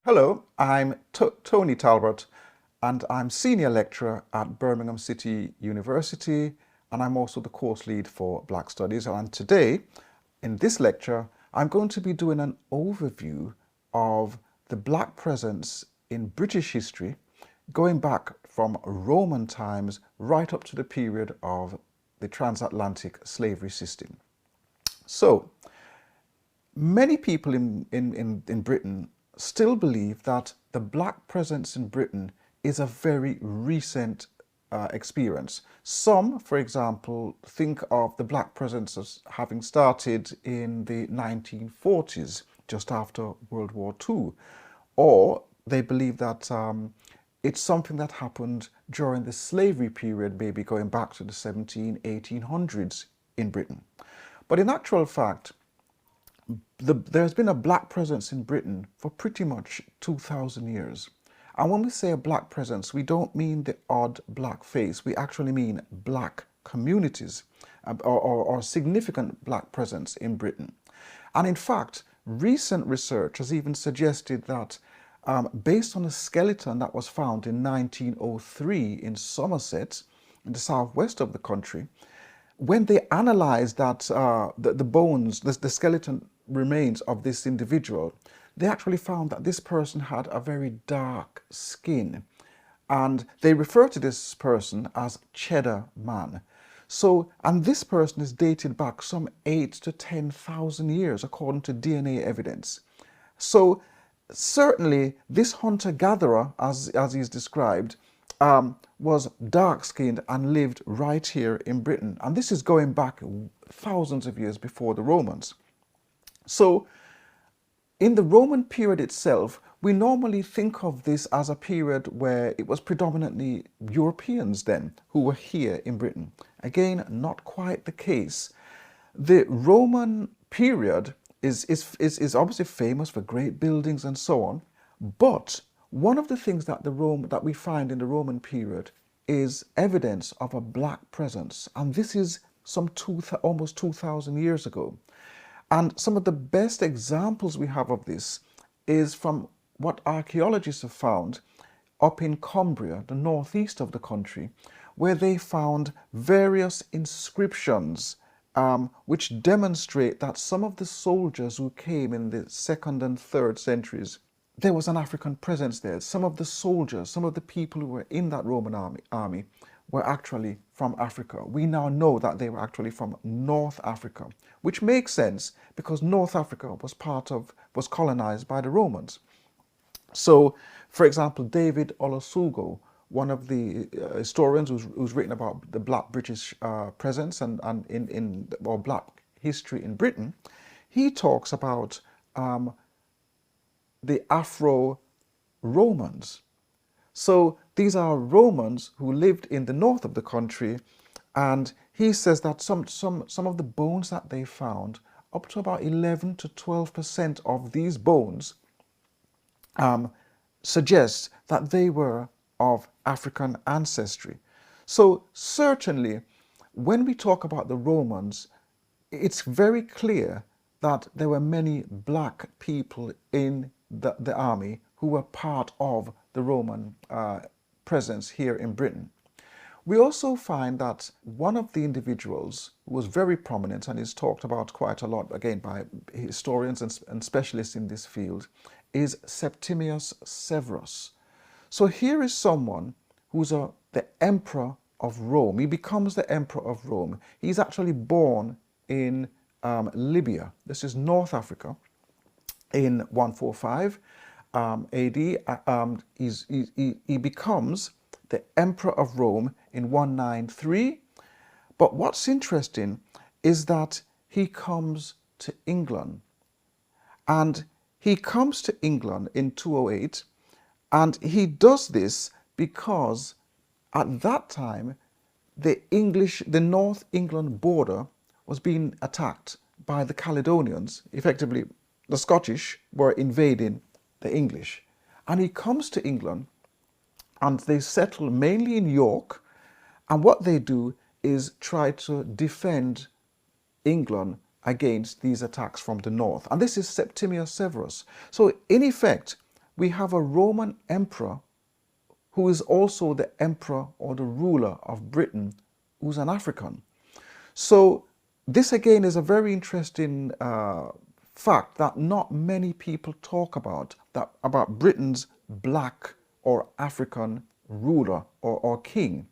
Hello, I'm Tony Talbot and I'm Senior Lecturer at Birmingham City University, and I'm also the course lead for Black Studies. And today, in this lecture, I'm going to be doing an overview of the Black presence in British history, going back from Roman times right up to the period of the transatlantic slavery system. So, many people in Britain still believe that the Black presence in Britain is a very recent experience. Some, for example, think of the Black presence as having started in the 1940s, just after World War II, or they believe that it's something that happened during the slavery period, maybe going back to the 1800s in Britain. But in actual fact, there's been a Black presence in Britain for pretty much 2,000 years. And when we say a Black presence, we don't mean the odd black face. We actually mean Black communities or significant Black presence in Britain. And in fact, recent research has even suggested that based on a skeleton that was found in 1903 in Somerset, in the southwest of the country, when they analyzed that the bones, the skeleton remains of this individual, they actually found that this person had a very dark skin, and they refer to this person as Cheddar Man. So, and this person is dated back some 8 to 10,000 years according to DNA evidence. So certainly this hunter-gatherer, as he's described, was dark-skinned and lived right here in Britain. And this is going back thousands of years before the Romans. So in the Roman period itself, we normally think of this as a period where it was predominantly Europeans then who were here in Britain. Again, not quite the case. The Roman period is obviously famous for great buildings and so on, but one of the things that we find in the Roman period is evidence of a Black presence, and this is almost 2,000 years ago. And some of the best examples we have of this is from what archaeologists have found up in Cumbria, the northeast of the country, where they found various inscriptions which demonstrate that some of the soldiers who came in the 2nd and 3rd centuries, there was an African presence there. Some of the soldiers, some of the people who were in that Roman army were actually from Africa. We now know that they were actually from North Africa, which makes sense because North Africa was colonized by the Romans. So, for example, David Olusoga, one of the historians who's written about the Black British presence and or Black history in Britain, he talks about the Afro-Romans. So these are Romans who lived in the north of the country, and he says that some of the bones that they found, up to about 11 to 12% of these bones suggest that they were of African ancestry. So certainly when we talk about the Romans, it's very clear that there were many Black people in the army who were part of the Roman presence here in Britain. We also find that one of the individuals who was very prominent and is talked about quite a lot, again, by historians and specialists in this field, is Septimius Severus. So here is someone who's the Emperor of Rome. He becomes the Emperor of Rome. He's actually born in Libya. This is North Africa in 145 AD. He becomes the Emperor of Rome in 193. But what's interesting is that he comes to England. And he comes to England in 208, and he does this because at that time the North England border was being attacked by the Caledonians. Effectively, the Scottish were invading the English. And he comes to England and they settle mainly in York, and what they do is try to defend England against these attacks from the north. And this is Septimius Severus. So in effect, we have a Roman emperor who is also the emperor or the ruler of Britain, who's an African. So this again is a very interesting fact that not many people talk about, about Britain's black or African ruler or king.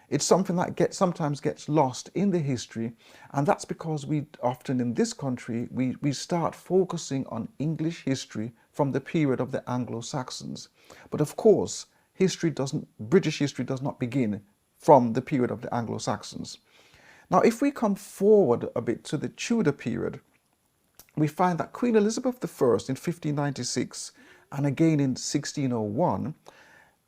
It's something that sometimes gets lost in the history, and that's because we often in this country, we start focusing on English history from the period of the Anglo-Saxons. But of course, British history does not begin from the period of the Anglo-Saxons. Now, if we come forward a bit to the Tudor period, we find that Queen Elizabeth I in 1596 and again in 1601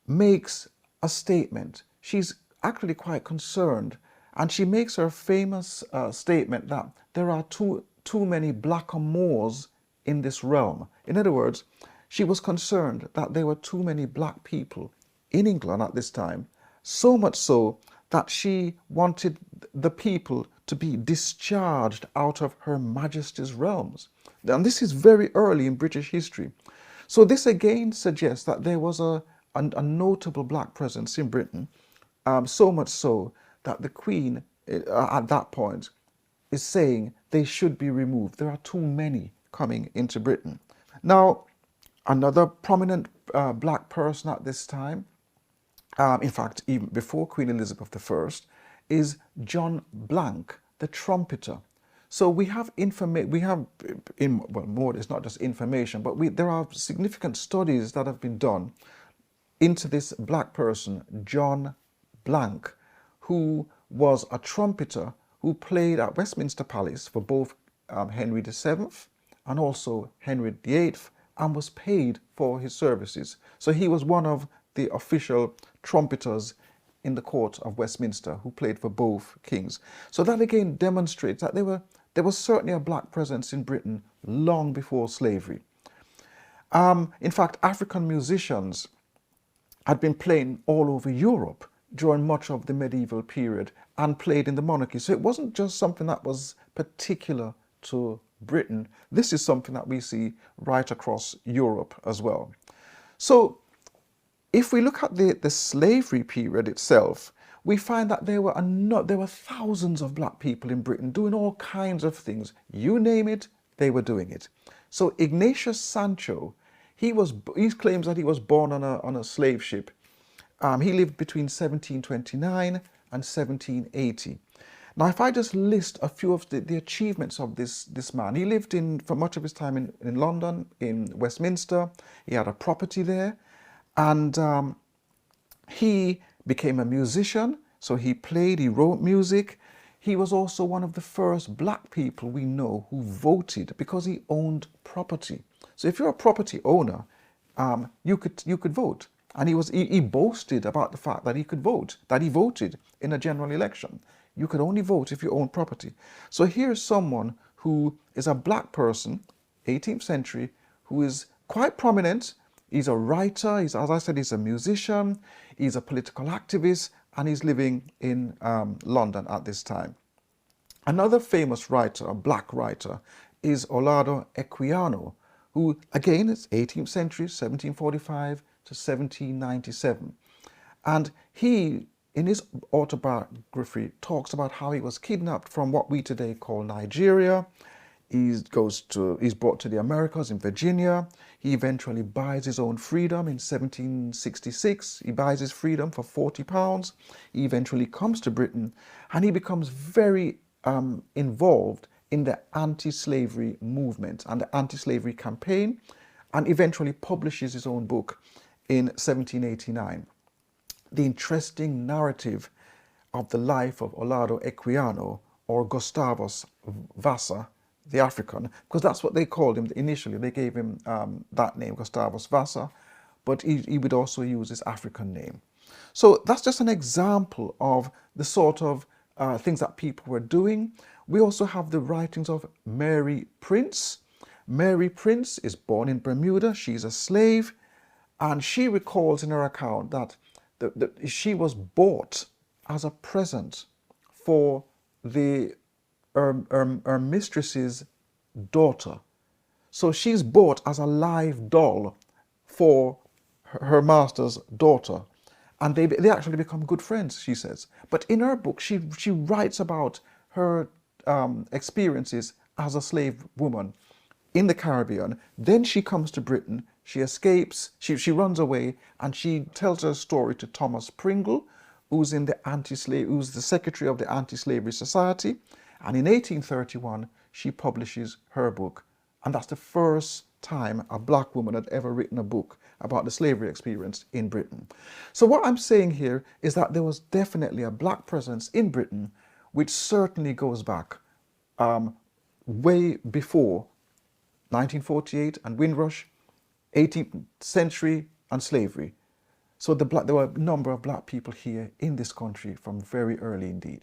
makes a statement. She's actually quite concerned, and she makes her famous statement that there are too many Blackamoors in this realm. In other words, she was concerned that there were too many black people in England at this time, so much so that she wanted the people to be discharged out of Her Majesty's realms. And this is very early in British history. So this again suggests that there was a notable black presence in Britain, so much so that the Queen at that point is saying they should be removed. There are too many coming into Britain. Now, another prominent black person at this time, in fact, even before Queen Elizabeth I, is John Blanke, the trumpeter. So we have more, it's not just information, but there are significant studies that have been done into this black person, John Blanke, who was a trumpeter who played at Westminster Palace for both Henry VII and also Henry VIII, and was paid for his services. So he was one of the official trumpeters in the court of Westminster who played for both kings. So that again demonstrates that there was certainly a black presence in Britain long before slavery. In fact, African musicians had been playing all over Europe during much of the medieval period and played in the monarchy. So it wasn't just something that was particular to Britain. This is something that we see right across Europe as well. So if we look at the slavery period itself, we find that there were thousands of black people in Britain doing all kinds of things. You name it, they were doing it. So Ignatius Sancho, he claims that he was born on a slave ship. He lived between 1729 and 1780. Now, if I just list a few of the achievements of this man, he lived for much of his time in London, in Westminster. He had a property there, and he became a musician. So he wrote music. He was also one of the first black people we know who voted because he owned property. So if you're a property owner, you could vote. And he boasted about the fact that he could vote, that he voted in a general election. You could only vote if you own property. So here's someone who is a black person, 18th century, who is quite prominent. He's a writer, as I said, he's a musician, he's a political activist, and he's living in London at this time. Another famous writer, a black writer, is Olaudah Equiano, who again is 18th century, 1745 to 1797. And he, in his autobiography, talks about how he was kidnapped from what we today call Nigeria. He's brought to the Americas in Virginia. He eventually buys his own freedom in 1766. He buys his freedom for £40. He eventually comes to Britain, and he becomes very involved in the anti-slavery movement and the anti-slavery campaign, and eventually publishes his own book in 1789. The interesting narrative of the life of Olaudah Equiano, or Gustavus Vass the African, because that's what they called him initially. They gave him that name, Gustavus Vass, but he would also use his African name. So that's just an example of the sort of things that people were doing. We also have the writings of Mary Prince. Mary Prince is born in Bermuda. She's a slave, and she recalls in her account that she was bought as a present for her mistress's daughter. So she's bought as a live doll for her master's daughter. And they actually become good friends, she says. But in her book, she writes about her experiences as a slave woman in the Caribbean. Then she comes to Britain, she escapes, she runs away, and she tells her story to Thomas Pringle, who's the secretary of the Anti-Slavery Society. And in 1831, she publishes her book. And that's the first time a black woman had ever written a book about the slavery experience in Britain. So what I'm saying here is that there was definitely a black presence in Britain, which certainly goes back way before 1948 and Windrush, 18th century and slavery. So there were a number of black people here in this country from very early indeed.